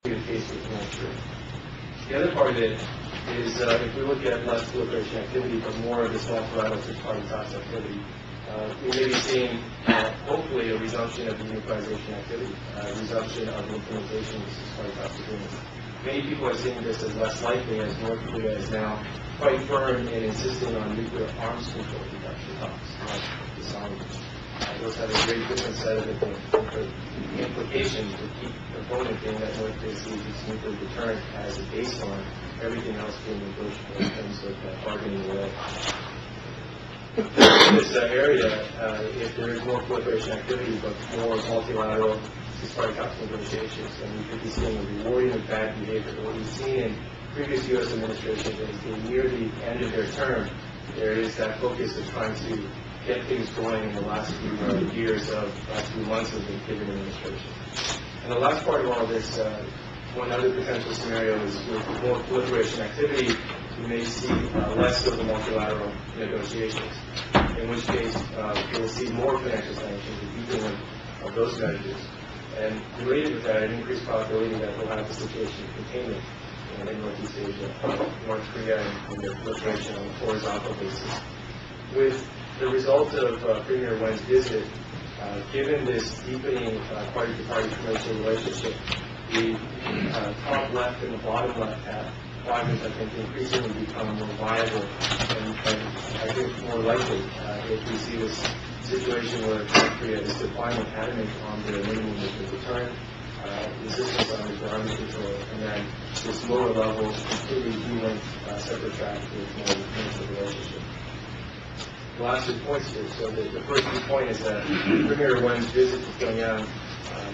the case with North Korea. The other part of it is if we look at less proliferation activity, but more of this multilateral six-party talks activity, we may be seeing, hopefully, a resumption of the nuclearization activity, a resumption of the implementation of the six-party talks agreements. Many people are seeing this as less likely, as North Korea is now quite firm in insisting on nuclear arms control reduction talks, like disarmament. Those have a very different set of implications for key component being that North Korea sees its nuclear deterrent as a baseline, everything else being negotiable in terms of bargaining away. In this area, if there is more proliferation activity but more multilateral six-party talks negotiations, then we could be seeing a rewarding of bad behavior. What we've seen in previous U.S. administrations is near the end of their term, there is that focus of trying to get things going in the last few last few months of the given administration. And the last part of all of this, one other potential scenario is with more proliferation activity, we may see less of the multilateral negotiations, in which case we will see more financial sanctions, the deepening of those measures. And related with that, an increased probability that we'll have the situation of containment in Northeast Asia, North Korea, and their proliferation on a horizontal basis. With the result of Premier Wen's visit, given this deepening party-to-party commercial relationship, the top left and the bottom left quadrants, I think, increasingly become more viable and I think more likely if we see this situation where North Korea is defining adamant on their minimum nuclear deterrent, resistance on nuclear arms control, and then this lower level completely de-linked separate track with more commercial relationship. The last 2 points here. So the first key point is that Premier Wen's visit to Pyongyang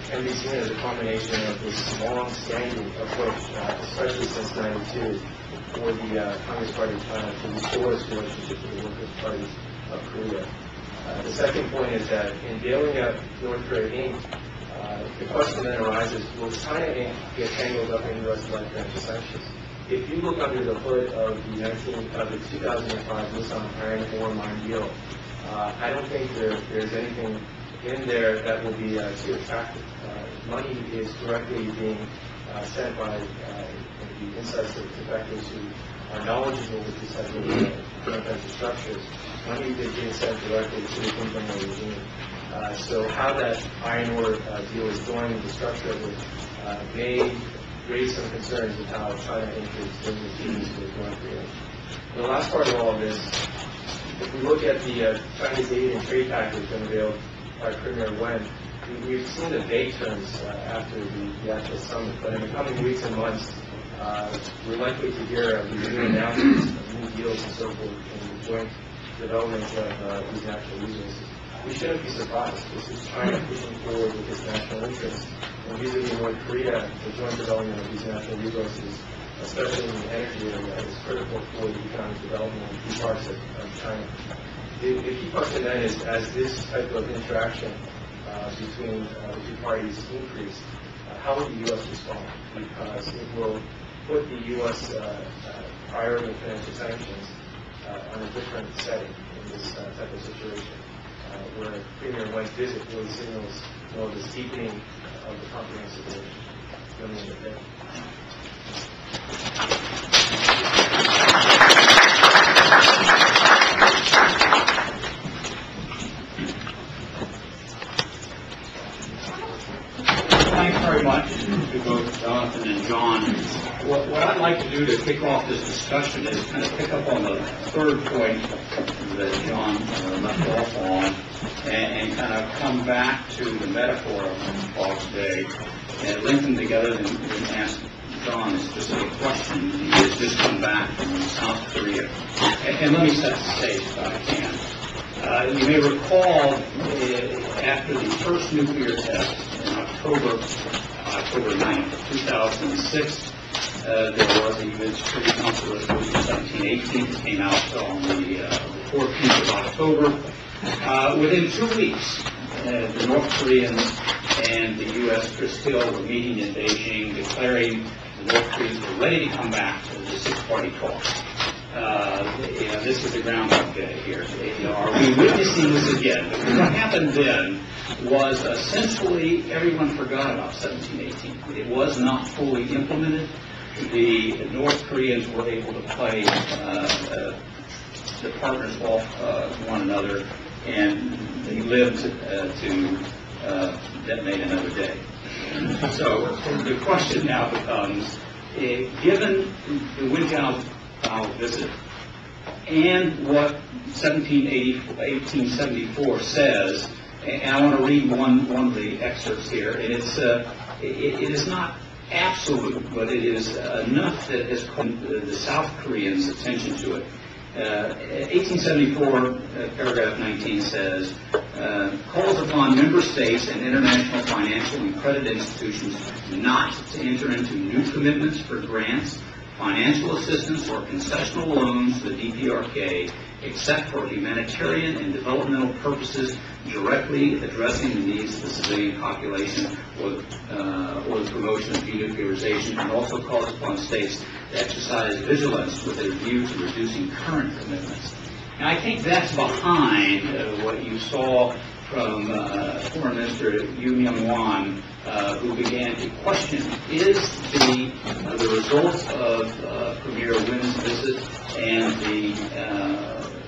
can be seen as a combination of this long-standing approach, especially since '92, for the Communist Party of China to restore its relationship with the Workers' Party of Korea. The second point is that in bailing out North Korea Inc., the question then arises, will China Inc. get tangled up in U.S.-led financial sanctions? If you look under the hood of the 2005 Nissan Iron Ore mine deal, I don't think there's anything in there that will be too attractive. Money is directly being sent by the inside defectors who are knowledgeable with respect to joint venture structures. Money is being sent directly to the Kim Jong-il regime. So how that iron ore deal is going, the structure of it, may raise some concerns of how China Inc. is doing business with North Korea. The last part of all of this, if we look at the Chinese aid and trade package unveiled by Premier Wen, we've seen the vague terms after the actual summit, but in the coming weeks and months, we're likely to hear of these new announcements, of new deals and so forth, in the joint development of these natural resources. We shouldn't be surprised. This is China pushing forward with its national interests. And vis-a-vis North Korea, the joint development of these natural resources, especially in the energy area, is critical for the economic development of key parts of China. The key question then is, as this type of interaction between the two parties increase, how will the U.S. respond? Because it will put the U.S. priority of financial sanctions on a different setting in this type of situation, where Premier Wen's visit really signals the deepening of the comprehensive relationship. Thanks very much to both Jonathan and John. What I'd like to do to kick off this discussion is kind of pick up on the third point that John left off on and kind of come back to the metaphor of talk today and link them together and ask John a specific question. He has just come back from South Korea. And let me set the stage if I can. You may recall after the first nuclear test in October 9th of 2006, there was a UN Security Council resolution 1718 that came out on the 14th of October. Within 2 weeks, the North Koreans and the U.S. Chris Hill were meeting in Beijing, declaring the North Koreans were ready to come back to the six-party talks. this is the Groundhog Day here. Are we witnessing this again? Because what happened then was essentially everyone forgot about 1718. It was not fully implemented. The North Koreans were able to play the partners off one another, and they lived to detonate another day. So the question now becomes, given the Wen Jiabao visit and what 1874 says, and I want to read one of the excerpts here, and it is not absolute, but it is enough that has caught the South Koreans' attention to it. 1874, paragraph 19 says, calls upon member states and international financial and credit institutions not to enter into new commitments for grants, financial assistance, or concessional loans to the DPRK, except for humanitarian and developmental purposes directly addressing the needs of the civilian population or the promotion of denuclearization, and also calls upon states to exercise vigilance with a view to reducing current commitments. And I think that's behind what you saw from Foreign Minister Yu Myung-won, who began to question, is the results of Premier Wen's visit and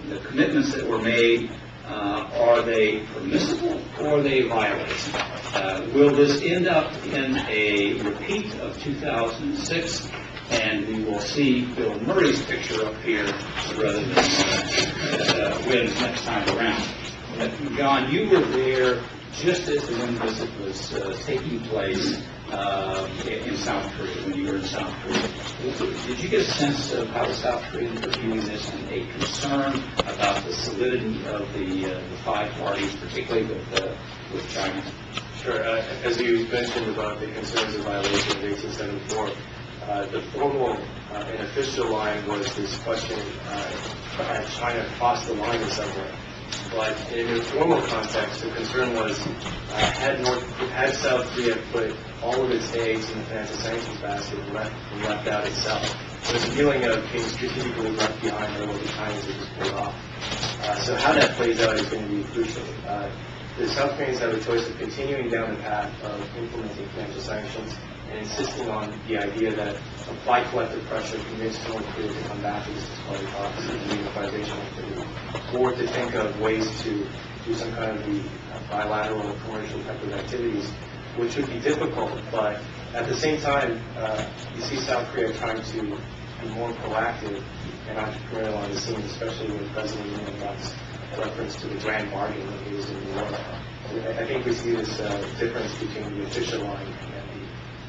the commitments that were made, are they permissible or are they violations? Will this end up in a repeat of 2006? And we will see Bill Murray's picture up here rather than Wen's next time around. John, you were there just as the Wen visit was taking place in South Korea, when you were in South Korea. Did you get a sense of how the South Koreans were viewing this and a concern about the solidity of the five parties, particularly with China? Sure. As you mentioned about the concerns of violation of 1874, the formal and official line was this question, had China crossed the line in some way? But in a formal context, the concern was, had South Korea put all of its eggs in the financial sanctions basket and left out itself? There's a feeling of being strategically left behind or what the Chinese have just pulled off. So how that plays out is going to be crucial. The South Koreans have a choice of continuing down the path of implementing financial sanctions and insisting on the idea that apply collective pressure convince North Korea to come back to this disparity policy and unification activity, or to think of ways to do some kind of the bilateral or commercial type of activities, which would be difficult, but at the same time, you see South Korea trying to be more proactive and entrepreneurial on the scene, especially when President Moon makes reference to the grand bargain that he was in New York. I think we see this difference between the official line and the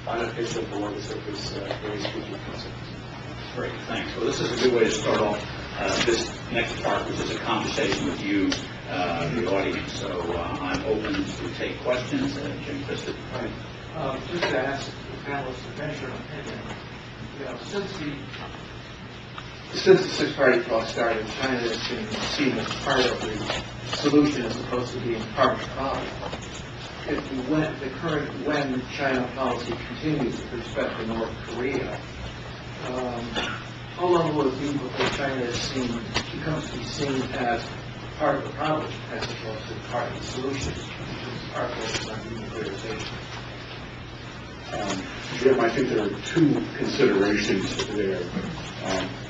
unofficial below the surface very strategic concerns. Great, thanks. Well, this is a good way to start off this next part, which is a conversation with you, the audience. So I'm open to take questions. Jim Pritchard. Right. Just to ask the panelists to venture an opinion. Since the six-party talk started, China has been seen as part of the solution as opposed to being part of the problem. If the current Wen-China policy continues with respect to North Korea, how long will it be before China becomes to be seen as part of the problem as opposed to part of the solution, which is our focus on denuclearization? Jim, I think there are two considerations there.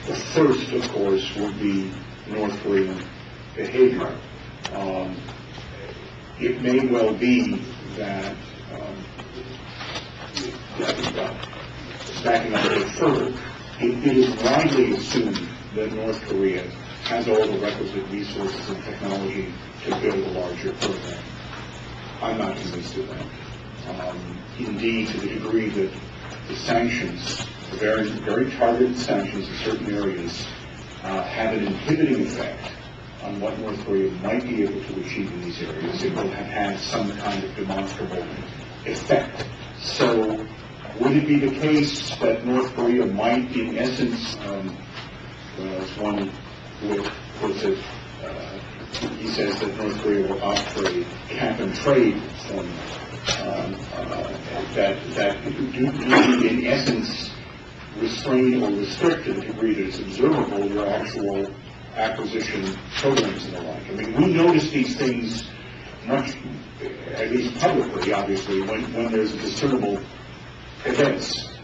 The first, of course, would be North Korean behavior. It may well be that, backing up a bit further, it is widely assumed that North Korea has all the requisite resources and technology to build a larger program. I'm not convinced of that. Indeed, to the degree that the sanctions, the very, very targeted sanctions in certain areas, have an inhibiting effect on what North Korea might be able to achieve in these areas, it will have had some kind of demonstrable effect. So, would it be the case that North Korea might, in essence, as one would put it, he says that North Korea will opt for a cap and trade formula, that in essence restrain or restrict to the degree that it's observable your actual acquisition programs and the like. I mean, we notice these things much, at least publicly, obviously, when there's discernible events